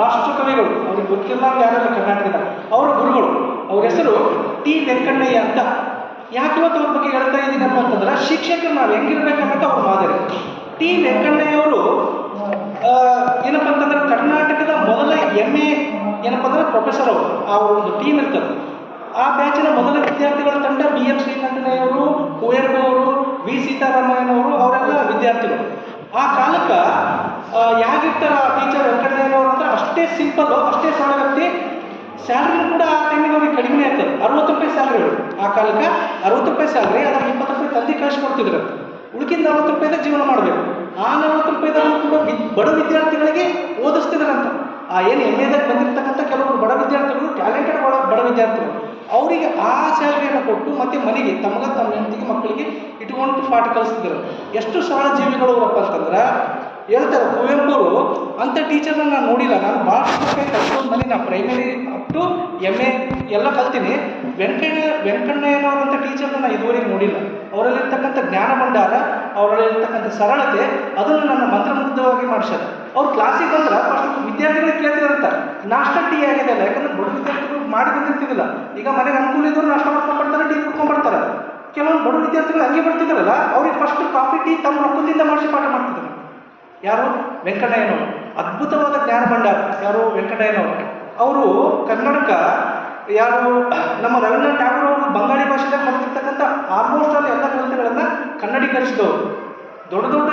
ರಾಷ್ಟ್ರಕವಿಗಳು, ಅವ್ರಿಗೆ ಗೊತ್ತಿಲ್ಲ ಯಾರೆಲ್ಲ ಕರ್ನಾಟಕದ ಅವರ ಗುರುಗಳು. ಅವ್ರ ಹೆಸರು ಟಿ ವೆಂಕಣ್ಣಯ್ಯ ಅಂತ. ಯಾಕೆ ಇವತ್ತು ಅವ್ರ ಬಗ್ಗೆ ಹೇಳ್ತಾ ಇದ್ದೀನಪ್ಪ ಅಂತಂದ್ರೆ, ಶಿಕ್ಷಕರು ನಾವು ಹೆಂಗಿರ್ಬೇಕನ್ನೋದು ಅವ್ರ ಮಾದರಿ. ಟಿ ವೆಂಕಣ್ಣಯ್ಯವರು ಏನಪ್ಪ ಅಂತಂದ್ರೆ ಕರ್ನಾಟಕದ ಮೊದಲ MA ಏನಪ್ಪ ಅಂದ್ರೆ ಪ್ರೊಫೆಸರ್ ಅವರು. ಆ ಒಂದು ಟೀಮ್ ಇರ್ತದೆ. ಆ ಬ್ಯಾಚಿನ ಮೊದಲ ವಿದ್ಯಾರ್ಥಿಗಳ ತಂಡ BM ಶ್ರೀಕಂಠಯ್ಯವರು, ಕುವೆಂಪು ಅವರು, ವಿ ಸೀತಾರಾಮಯ್ಯನವರು, ಅವರೆಲ್ಲ ವಿದ್ಯಾರ್ಥಿಗಳು. ಆ ಕಾಲಕ್ಕೆ ಯಾಗಿರ್ತಾರ ಟೀಚರ್ ವೆಂಕಣ್ಣಯ್ಯನವರು ಅಂದ್ರೆ ಅಷ್ಟೇ ಸಿಂಪಲ್ಲು, ಅಷ್ಟೇ ಸರಳ ವ್ಯಕ್ತಿ. ಸ್ಯಾಲ್ರಿ ಕೂಡ ಆ ಟೈಮಿಗೆ ಅವ್ರಿಗೆ ಕಡಿಮೆ ಆಗ್ತದೆ. 60 ರೂಪಾಯಿ ಸ್ಯಾಲ್ರಿಗಳು ಆ ಕಾಲಕ್ಕೆ. 60 ರೂಪಾಯಿ ಸ್ಯಾಲ್ರಿ, ಅದನ್ನು 20 ರೂಪಾಯಿ ತಂದೆ ಕಳಿಸ್ಕೊಡ್ತಿದ್ರು. ಉಳ್ಕಿದ 40 ರೂಪಾಯಿದ ಜೀವನ ಮಾಡಬೇಕು. ಆ 40 ರೂಪಾಯಿದಲ್ಲೂ ಕೂಡ ಬಡ ವಿದ್ಯಾರ್ಥಿಗಳಿಗೆ ಓದಿಸ್ತಿದ್ರಂತ. ಆ ಏನು MAದಾಗ ಬಂದಿರ್ತಕ್ಕಂಥ ಕೆಲವರು ಬಡ ವಿದ್ಯಾರ್ಥಿಗಳು, ಟ್ಯಾಲೆಂಟೆಡ್ ಬಡ ವಿದ್ಯಾರ್ಥಿಗಳು, ಅವರಿಗೆ ಆ ಸ್ಯಾಲ್ರಿಯನ್ನು ಕೊಟ್ಟು ಮತ್ತೆ ಮನೆಗೆ ತಮ್ಮ ಹೆಂಡತಿಗೆ ಮಕ್ಕಳಿಗೆ ಇಟ್ಕೊಂಡು ಪಾಠ ಕಲಿಸ್ತಿದ್ರು. ಎಷ್ಟು ಸರಳ ಜೀವಿಗಳು ಅವರಪ್ಪ ಅಂತಂದ್ರೆ ಹೇಳ್ತಾರೆ ಕುವೆಂಪು ಅವರು. ಅಂಥ ಟೀಚರ್ನ ನಾನು ನೋಡಿಲ್ಲ. ನಾನು ಭಾಳಷ್ಟು ಕಲ್ತ್ಕೊಂಡು ಮನೆ ನಾ ಪ್ರೈಮರಿ ಅಪ್ ಟು MA ಎಲ್ಲ ಕಲ್ತೀನಿ. ವೆಂಕಣ್ಣಯ್ಯನವರಂಥ ಟೀಚರ್ನ ನಾನು ಇದುವರೆಗೆ ನೋಡಿಲ್ಲ. ಅವರಲ್ಲಿರ್ತಕ್ಕಂಥ ಜ್ಞಾನ ಭಂಡಾರ, ಅವರಲ್ಲಿರ್ತಕ್ಕಂಥ ಸರಳತೆ, ಅದನ್ನು ನನ್ನ ಮಂತ್ರಮುಗ್ಧವಾಗಿ ಮಾಡಿಸ್ಯಾರ. ಅವ್ರು ಕ್ಲಾಸಿಗೆ ಬಂದ್ರೆ ಫಸ್ಟ್ ವಿದ್ಯಾರ್ಥಿಗಳಿಗೆ ಕೇಳ್ತಿದಾರಂತ, ನಾಷ್ಟ ಟೀ ಆಗಿದೆ ಅಲ್ಲ. ಯಾಕಂದ್ರೆ ಬಡ ವಿದ್ಯಾರ್ಥಿಗಳು ಮಾಡಿ ಬಂದಿರ್ತಿದ್ದಿಲ್ಲ. ಈಗ ಮನೆಗೆ ಅನುಕೂಲ ಇದ್ದವ್ರು ನಾಷ್ಟ ಮಾಡ್ಕೊಂಡು ಬರ್ತಾರೆ, ಟೀ ಕುಡ್ಕೊಂಡು ಬರ್ತಾರೆ. ಕೆಲವೊಂದು ಬಡ ವಿದ್ಯಾರ್ಥಿಗಳು ಹಂಗೆ ಬರ್ತಿದ್ದಾರಲ್ಲ, ಅವ್ರಿಗೆ ಫಸ್ಟ್ ಕಾಫಿ ಟೀ ತಮ್ಮ ರೊಕ್ಕದಿಂದ ಮಾಡಿಸಿ ಪಾಠ ಮಾಡ್ತಿದ್ದಾರೆ. ಯಾರು? ವೆಂಕಣ್ಣಯ್ಯನವರು. ಅದ್ಭುತವಾದ ಜ್ಞಾನ ಭಂಡಾರ. ಯಾರು? ವೆಂಕಣ್ಣಯ್ಯನವರು. ಅವರು ಕನ್ನಡಕ್ಕೆ ಯಾರು ನಮ್ಮ ರವೀಂದ್ರನಾಥ್ ಟ್ಯಾಗೋರ್ ಅವರು ಬಂಗಾಳಿ ಭಾಷೆದಾಗ ಬರೆದಿರ್ತಕ್ಕಂಥ ಆಲ್ಮೋಸ್ಟ್ ಅಲ್ಲಿ ಎಲ್ಲ ಗ್ರಂಥಗಳನ್ನು ಕನ್ನಡೀಕರಿಸಿದವರು. ದೊಡ್ಡ ದೊಡ್ಡ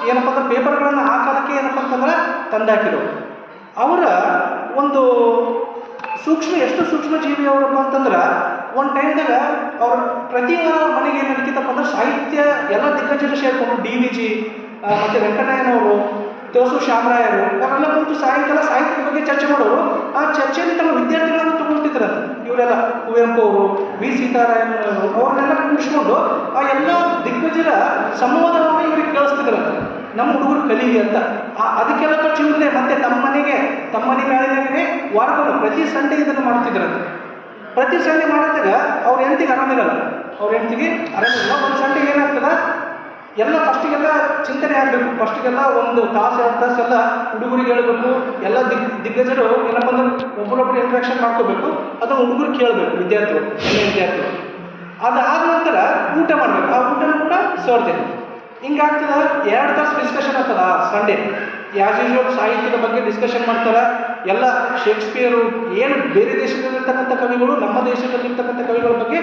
ಏನಪ್ಪ ಅಂದ್ರೆ ಪೇಪರ್ಗಳನ್ನು ಆ ಕಾಲಕ್ಕೆ ಏನಪ್ಪ ಅಂತಂದ್ರೆ ತಂದಾಕಿರೋರು. ಅವರ ಒಂದು ಎಷ್ಟು ಸೂಕ್ಷ್ಮ ಜೀವಿ ಅವರಪ್ಪ ಅಂತಂದ್ರೆ, ಒಂದು ಟೈಮ್ದಾಗ ಅವ್ರ ಪ್ರತಿವಾರ ಅವ್ರ ಮನೆಗೆ ಏನು ನಡೀತಿತ್ತಪ್ಪ ಅಂದ್ರೆ ಸಾಹಿತ್ಯ ಎಲ್ಲ ದಿಗ್ಗಜರು ಸೇರಿಕೊಂಡು DVG ಮತ್ತು ವೆಂಕಣ್ಣಯ್ಯನವರು, ತೋಸು ಶಾಮರಾಯರು ಅವರೆಲ್ಲ ಕುಂತು ಸಾಯಂಕಾಲ ಸಾಹಿತ್ಯದ ಬಗ್ಗೆ ಚರ್ಚೆ ಮಾಡೋರು. ಆ ಚರ್ಚೆಯಲ್ಲಿ ತಮ್ಮ ವಿದ್ಯಾರ್ಥಿಗಳನ್ನು ತಗೊಳ್ತಿದ್ರಂತ. ಇವರೆಲ್ಲ ಕುವೆಂಪು ಅವರು, ವಿ ಸೀತಾರಾಮಯ್ಯನವರು, ಅವ್ರನ್ನೆಲ್ಲ ಕೂಡಿಸ್ಕೊಂಡು ಆ ಎಲ್ಲ ದಿಗ್ಗಜರ ಸಂವಾದವನ್ನು ಇವರಿಗೆ ಕೇಳಿಸ್ತಿದ್ರಂತ, ನಮ್ಮ ಹುಡುಗರು ಕಲೀಲಿ ಅಂತ. ಅದಕ್ಕೆಲ್ಲ ಖರ್ಚು ಇವ್ರದೇ. ಮತ್ತೆ ತಮ್ಮ ಮನೆ ಮೇಳಿನಾಗೇ ವಾರಕ್ಕೊಮ್ಮೆ ಪ್ರತಿ ಸಂಡೇ ಇದನ್ನು ಮಾಡ್ತಿದ್ರಂತೆ. ಪ್ರತಿ ಸಂಡೇ ಮಾಡಿದಾಗ ಅವ್ರ ಹೆಂಡತಿಗೆ ಆರಾಮಿರಲ್ಲ. ಒಂದು ಸಂಡೇ ಏನಾಗ್ತದೆ, ಎಲ್ಲ ಫಸ್ಟಿಗೆಲ್ಲ ಚಿಂತನೆ ಆಗಬೇಕು. ಫಸ್ಟಿಗೆಲ್ಲ 1 ತಾಸು 2 ತಾಸು ಎಲ್ಲ ಹುಡುಗರಿಗೆ ಹೇಳಬೇಕು. ಎಲ್ಲ ದಿಗ್ಗಜರು ಏನಪ್ಪ ಅಂದ್ರೆ ಒಬ್ಬರೊಬ್ಬರು ಇಂಟ್ರಾಕ್ಷನ್ ಮಾಡ್ಕೋಬೇಕು. ಅದನ್ನು ಹುಡುಗರು ಕೇಳಬೇಕು, ವಿದ್ಯಾರ್ಥಿಗಳು. ಅದಾದ ನಂತರ ಊಟ ಮಾಡಬೇಕು. ಆ ಊಟನೂ ಕೂಡ ಸರ್ದೇನೆ. ಹಿಂಗಾಗ್ತದೆ. 2 ತಾಸು ಡಿಸ್ಕಷನ್ ಆಗ್ತದೆ ಆ ಸಂಡೇ. ಆ್ಯಸ್ ಯೂಶುವಲ್ ಸಾಹಿತ್ಯದ ಬಗ್ಗೆ ಡಿಸ್ಕಷನ್ ಮಾಡ್ತಾರೆ. ಎಲ್ಲ ಶೇಕ್ಸ್ಪಿಯರು, ಏನು ಬೇರೆ ದೇಶದಲ್ಲಿರ್ತಕ್ಕಂಥ ಕವಿಗಳು, ನಮ್ಮ ದೇಶದಲ್ಲಿರ್ತಕ್ಕಂಥ ಕವಿಗಳ ಬಗ್ಗೆ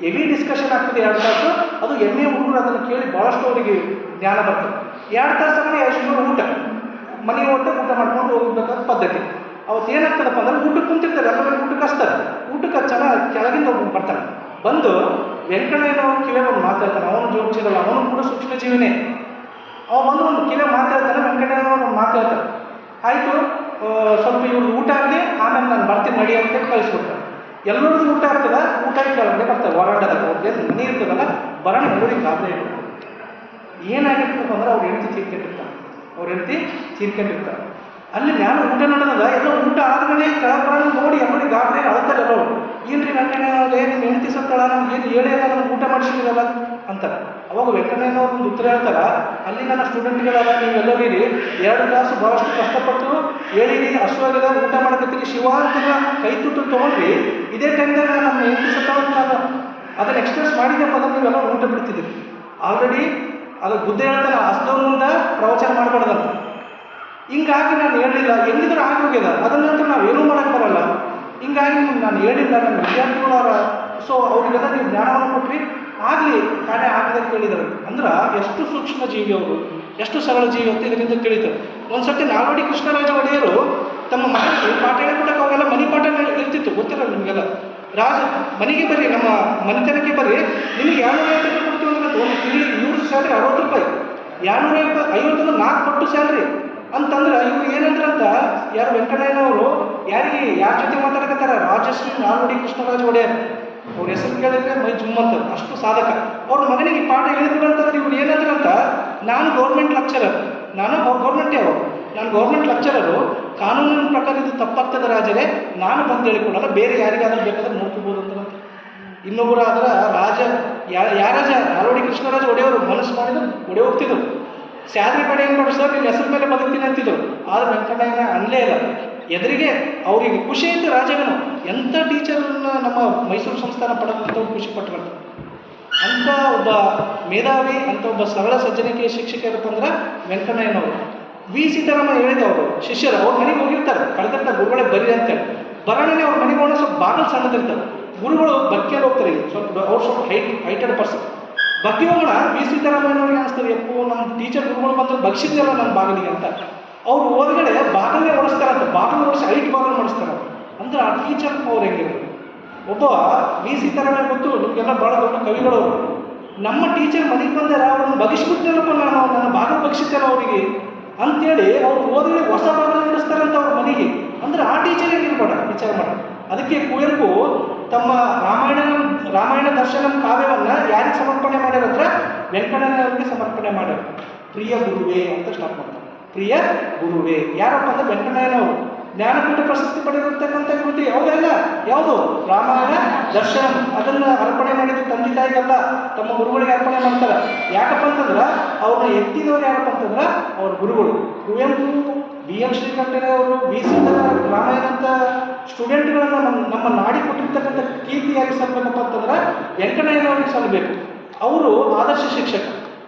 ಹೆವಿ ಡಿಸ್ಕಷನ್ ಆಗ್ತದೆ 2 ತಾಸು. ಅದು MA ಹುಡುಗರು ಅದನ್ನು ಕೇಳಿ ಭಾಳಷ್ಟು ಅವರಿಗೆ ಜ್ಞಾನ ಬರ್ತದೆ. 2 ತಾಸಲ್ಲಿ ಎಷ್ಟು ಊಟ, ಮನೆ ಊಟ ಮಾಡ್ಕೊಂಡು ಹೋಗ್ಬೇಕಾದ ಪದ್ಧತಿ. ಅವತ್ತು ಏನಾಗ್ತದಪ್ಪ ಅಂದ್ರೆ ಊಟಕ್ಕೆ ಕುಂತಿರ್ತಾರೆ, ಎಲ್ಲರೂ ಊಟಕ್ಕೆ ಹಚ್ತಾರೆ. ಊಟಕ್ಕೆ ಚೆನ್ನಾಗಿ ಕೆಳಗಿಂದ ಒಬ್ಬ ಬರ್ತಾನೆ. ಬಂದು ವೆಂಕಣ್ಣಯ್ಯನವ್ರ ಕಿವೆ ಒಂದು ಮಾತಾಡ್ತಾನೆ. ಅವನು ಜೋಡಿಸಿರಲ್ಲ, ಅವನು ಕೂಡ ಸೂಕ್ಷ್ಮ ಜೀವನೇ. ಬಂದು ಒಂದು ಕಿವೆ ಮಾತಾಡ್ತಾನೆ. ವೆಂಕಣ್ಣಯ್ಯನವ್ರು ಒಂದು ಮಾತಾಡ್ತಾರೆ, ಆಯಿತು ಸ್ವಲ್ಪ ಇವ್ರದ್ದು ಊಟ ಆಗಲಿ, ಆಮೇಲೆ ನಾನು ಬರ್ತೀನಿ ನಡಿ ಅಂತ ಕಳಿಸ್ಬಿಡ್ತಾರೆ. ಎಲ್ಲರದ್ದು ಊಟ ಆಗ್ತದೆ. ಊಟ ಕೆಳಗಡೆ ಬರ್ತಾರೆ ಹೊರಾಂಡದಾಗ. ಅವ್ರಿಗೆ ಮನೆ ಇರ್ತದಲ್ಲ, ಬರೋಣ ಎಲ್ಲರಿಗೆ ಗಾಬರಿ ಇರ್ತದೆ. ಏನಾಗಿರ್ತಪ್ಪ ಅಂದ್ರೆ ಅವ್ರ ಹೆಂಡತಿ ತೀರ್ಕೊಂಡಿರ್ತಾರೆ. ಅಲ್ಲಿ ಮ್ಯಾಲ ಊಟ ನಡೆದಾಗ ಎಲ್ಲ ಊಟ ಆದ್ಮೇಲೆ ಕೆಳಗೆ ನೋಡಿ ಎಲ್ಲರಿಗೆ ಗಾಬರಿ ಅಳ್ತಾರೆ. ಎಲ್ಲರು, ಏನ್ರಿ ವೆಂಕಣ್ಣಯ್ಯನವ್ರು ನಿಮ್ಮ ಹೆಂಡತಿ ಸತ್ತಳ, ನಮ್ಗೆ ಏನು ಹೇಳೇ ಇಲ್ಲ, ನಮ್ಗೆ ಊಟ ಮಾಡಿಸಿದಿರಲ್ಲ ಅಂತಾರೆ. ಅವಾಗ ವೆಂಕಣ್ಣಯ್ಯನವ್ರು ಒಂದು ಉತ್ತರ ಹೇಳ್ತಾರೆ, ಅಲ್ಲಿ ನನ್ನ ಸ್ಟೂಡೆಂಟ್ಗಳಲ್ಲ, ನೀವೆಲ್ಲರಿರಿ 2 ಕ್ಲಾಸು ಭಾಳಷ್ಟು ಕಷ್ಟಪಟ್ಟು ಹೇಳಿರಿ, ಹಸುವಾಗಿದೆ, ಊಟ ಮಾಡಕತ್ತೀರಿ, ಶಿವ ಅಂತ ಕೈ ತುಟ್ಟು ತೊಗೊಂಡ್ರಿ. ಇದೇ ಟೈಮ್ದಾಗ ನಮ್ಮ ಹೆಂಡತಿ ಸತ್ತಳ ಅದನ್ನು ಎಕ್ಸ್ಪ್ರೆಸ್ ಮಾಡಿದಪ್ಪ ಅಂದ್ರೆ ನೀವೆಲ್ಲ ಊಟ ಬಿಡ್ತಿದ್ದೀರಿ. ಆಲ್ರೆಡಿ ಅದು ಬುದ್ಧ ಹೇಳ್ತಾನೆ, ಹಸ್ದವ್ರ ಮುಂದೆ ಪ್ರವಚನ ಮಾಡಬಾರ್ದಂತ. ಹಿಂಗಾಗಿ ನಾನು ಹೇಳಲಿಲ್ಲ, ಹೆಂಗಿದ್ರು ಆಗಿ ಹೋಗ್ಯದ, ಅದನ್ನಂತೂ ನಾವು ಏನೂ ಮಾಡೋಕ್ಕೆ ಬರೋಲ್ಲ. ಹಿಂಗಾಗಿ ನಾನು ಹೇಳಿಲ್ಲ, ನನ್ನ ವಿದ್ಯಾರ್ಥಿಗಳಾರ. ಸೊ ಅವರಿಗೆಲ್ಲ ನೀವು ಜ್ಞಾನವನ್ನು ಕೊಟ್ರಿ, ಆಗಲಿ ತಾನೇ ಆಗದೆ ಕೇಳಿದರು. ಅಂದ್ರೆ ಎಷ್ಟು ಸೂಕ್ಷ್ಮ ಜೀವಿ ಅವರು, ಎಷ್ಟು ಸರಳ ಜೀವಿ ಅಂತ ಇದರಿಂದ ತಿಳಿತಾರೆ. ಒಂದು ಸರ್ತಿ ನಾಲ್ವಡಿ ಕೃಷ್ಣರಾಜ ಒಡೆಯರು ತಮ್ಮ ಮಕ್ಕಳಿಗೆ ಪಾಠ ಹೇಳಿಕೊಡಕ್ಕೆ ಅವಾಗೆಲ್ಲ ಮನೆ ಪಾಠ ಇರ್ತಿತ್ತು, ಗೊತ್ತಿರಲ್ಲ ನಿಮಗೆಲ್ಲ. ಮನೆಗೆ ಬರ್ರಿ, ನಮ್ಮ ಮನೆತನಕ್ಕೆ ಬರ್ರಿ, ನಿಮಗೆ 250 ಕೊಡ್ತೀವಿ ಅಂದ್ರೆ ಒಂದು ತಿಂಗಳಿಗೆ ಇವ್ರ ಸ್ಯಾಲ್ರಿ 60 ರೂಪಾಯಿ, 250 4 ಪಟ್ಟು ಸ್ಯಾಲ್ರಿ ಅಂತಂದ್ರೆ ಇವ್ರು ಏನಂದ್ರಂತ, ಯಾರು ವೆಂಕಣ್ಣಯ್ಯನವರು ಯಾರ ಜೊತೆ ಮಾತಾಡಕತ್ತಾರ, ರಾಜಶ್ರೀ ನಾಲ್ವಡಿ ಕೃಷ್ಣರಾಜ ಒಡೆಯರ್. ಅವ್ರ ಹೆಸರು ಕೇಳಿದ್ರೆ ಮೈ ಜುಮ್ಮಂತ, ಅಷ್ಟು ಸಾಧಕ. ಅವ್ರ ಮಗನಿಗೆ ಪಾಠ ಹೇಳಿದ್ರಂತಂದ್ರೆ ಇವ್ರು ಏನಂದ್ರಂತ, ನಾನು ಗೌರ್ಮೆಂಟ್ ಲೆಕ್ಚರರ್, ನಾನು ಗೌರ್ಮೆಂಟ್ ಲೆಕ್ಚರರು, ಕಾನೂನಿನ ಪ್ರಕಾರ ಇದು ತಪ್ಪಾಗ್ತದೆ ರಾಜರೇ, ನಾನು ಬಂದು ಹೇಳಿಕೊಡಲ್ಲ, ಬೇರೆ ಯಾರಿಗಾದ್ರೂ ಬೇಕಾದ್ರೆ ನೋಡ್ಕೋಬೋದು ಅಂತ. ಇನ್ನೊಬ್ಬರು ಆದ್ರೆ ಯಾರಾಜ ನಾಲ್ವಡಿ ಕೃಷ್ಣರಾಜ ಒಡೆಯವರು ಮನಸ್ಸು ಮಾಡಿದ್ರು ಒಡೆ ಹೋಗ್ತಿದ್ರು. ಸ್ಯಾಲ್ರಿ ಪಡೆ ಏನು ಮಾಡಿ ಸರ್, ನಿಮ್ಮ ಹೆಸರು ಮೇಲೆ ಬದುಕ್ತೀನಿ ಅಂತಿದ್ರು. ಆದ್ರೆ ವೆಂಕಣ್ಣಯ್ಯನ ಅನ್ಲೇ ಇಲ್ಲ. ಎದುರಿಗೆ ಅವರಿಗೆ ಖುಷಿ ಐತೆ ರಾಜವೇನು ಎಂಥ ಟೀಚರನ್ನ ನಮ್ಮ ಮೈಸೂರು ಸಂಸ್ಥಾನ ಪಡೆದಂಥವ್ರು ಖುಷಿ ಪಟ್ಕೊಂಡ್ರು. ಅಂಥ ಒಬ್ಬ ಮೇಧಾವಿ, ಅಂಥ ಒಬ್ಬ ಸರಳ ಸಜ್ಜನಿಕೆ ಶಿಕ್ಷಕರಪ್ಪ ಅಂದ್ರೆ ವೆಂಕಣ್ಣಯ್ಯನವರು. ವಿ ಸೀತಾರಾಮಯ್ಯ ಹೇಳಿದೆ, ಅವರು ಶಿಷ್ಯರು ಅವ್ರ ಮನೆಗೆ ಹೋಗಿರ್ತಾರೆ, ಕಳೆದಂಥ ಗುರುಗಳೇ ಬರೀ ಅಂತೇಳಿ. ಬರೋಣನೆ ಅವ್ರ ಮನೆಗೆ ಹೋಗೋಣ, ಸ್ವಲ್ಪ ಬಾಗಿಲು ಸಣ್ಣದಿರ್ತಾರೆ. ಗುರುಗಳು ಬಕ್ಕಿಯಲ್ಲಿ ಹೋಗ್ತಾರೆ, ಸ್ವಲ್ಪ ಅವ್ರು ಸ್ವಲ್ಪ ಹೈಟೆಡ್ ಪರ್ಸನ್. ಬಗ್ಗಿ ಹೋಗೋಣ, ವಿ ಸೀತಾರಾಮಯ್ಯನವ್ರಿಗೆ ಅನಿಸ್ತದೆ, ಎಪ್ಪು ನಮ್ಮ ಟೀಚರ್ ಗುರುಗಳು ಬಂದ್ರೆ ಬಗ್ಸಿದ್ದೆಲ್ಲ ನನ್ನ ಬಾಗಿಲಿಗೆ ಅಂತ. ಅವ್ರು ಹೋದ್ಗಡೆ ಬಾಗಿಲೇ ಓಡಿಸ್ತಾರಂತ, ಬಾಗಿಲು ಓಡಿಸಿ ಹೈಟ್ ಬಾಗಿಲು ಮಾಡಿಸ್ತಾರೆ. ಅಂದ್ರೆ ಆ ಟೀಚರ್ ಅವ್ರು ಹೆಂಗಿರೋದು. ಒಬ್ಬ ವಿ ಸೀತಾರಾಮಯ್ಯ ಗೊತ್ತು ನಿಮಗೆಲ್ಲ ಭಾಳ ದೊಡ್ಡ ಕವಿಗಳು. ನಮ್ಮ ಟೀಚರ್ ಮನೆಗೆ ಬಂದರೆ ಅವ್ರನ್ನ ಬಗಿಸ್ಬಿಡ್ತೇನಪ್ಪ, ನಾನು ನನ್ನ ಬಾಗಿಲು ಬಗ್ಸಿದ್ದೇನೆ ಅವರಿಗೆ ಅಂತೇಳಿ ಅವ್ರು ಹೋದ್ಗಡೆ ಹೊಸ ಬಾಗಿಲು ನಡೆಸ್ತಾರಂತ ಅವ್ರ ಮನೆಗೆ. ಅಂದ್ರೆ ಆ ಟೀಚರ್ ಹೆಂಗಿರ್ಬೇಡ ವಿಚಾರ ಮಾಡಿ. ಅದಕ್ಕೆ ಕುವೆಂಪು ತಮ್ಮ ರಾಮಾಯಣ ದರ್ಶನಂ ಕಾವ್ಯವನ್ನು ಯಾರಿಗೆ ಸಮರ್ಪಣೆ ಮಾಡ್ಯಾರಂದ್ರೆ ವೆಂಕಣ್ಣಯ್ಯನವರಿಗೆ ಸಮರ್ಪಣೆ ಮಾಡ್ಯಾರ. ಪ್ರಿಯ ಗುರುವೇ ಅಂತ ಸ್ಟಾರ್ಟ್ ಮಾಡ್ತಾರೆ. ಪ್ರಿಯ ಗುರುವೇ ಯಾರಪ್ಪ ಅಂದ್ರೆ ವೆಂಕಣ್ಣಯ್ಯನವರು. ಜ್ಞಾನಪೀಠ ಪ್ರಶಸ್ತಿ ಪಡೆದಿರ್ತಕ್ಕಂಥ ಕೃತಿ ಯಾವುದಲ್ಲ, ಯಾವುದು ರಾಮಾಯಣ ದರ್ಶನಂ. ಅದನ್ನು ಅರ್ಪಣೆ ಮಾಡಿದ್ದು ತಂದೆ ತಾಯಿಗಲ್ಲ, ತಮ್ಮ ಗುರುಗಳಿಗೆ ಅರ್ಪಣೆ ಮಾಡ್ತಾರೆ. ಯಾಕಪ್ಪ ಅಂತಂದ್ರೆ ಅವ್ರನ್ನ ಎತ್ತಿದವ್ರು ಯಾರಪ್ಪ ಅಂತಂದ್ರೆ ಅವ್ರ ಗುರುಗಳು. ಕುವೆಂಪು, ಬಿ ಎಂ ಶ್ರೀಕಂಠಯ್ಯನವರು, ವಿ ರಾಮಾಯಣ ಅಂತ ಸ್ಟೂಡೆಂಟ್ಗಳನ್ನ ನಮ್ಮ ನಾಡಿ ಕೊಟ್ಟಿರ್ತಕ್ಕಂಥ ಕೀರ್ತಿ ಯಾರಿಗೆ ಸಲ್ಲಬೇಕಪ್ಪ ಅಂತಂದ್ರೆ ವೆಂಕಣ್ಣಯ್ಯನವ್ರಿಗೆ ಸಲ್ಲಬೇಕು. ಅವರು ಆದರ್ಶ ಶಿಕ್ಷಕ.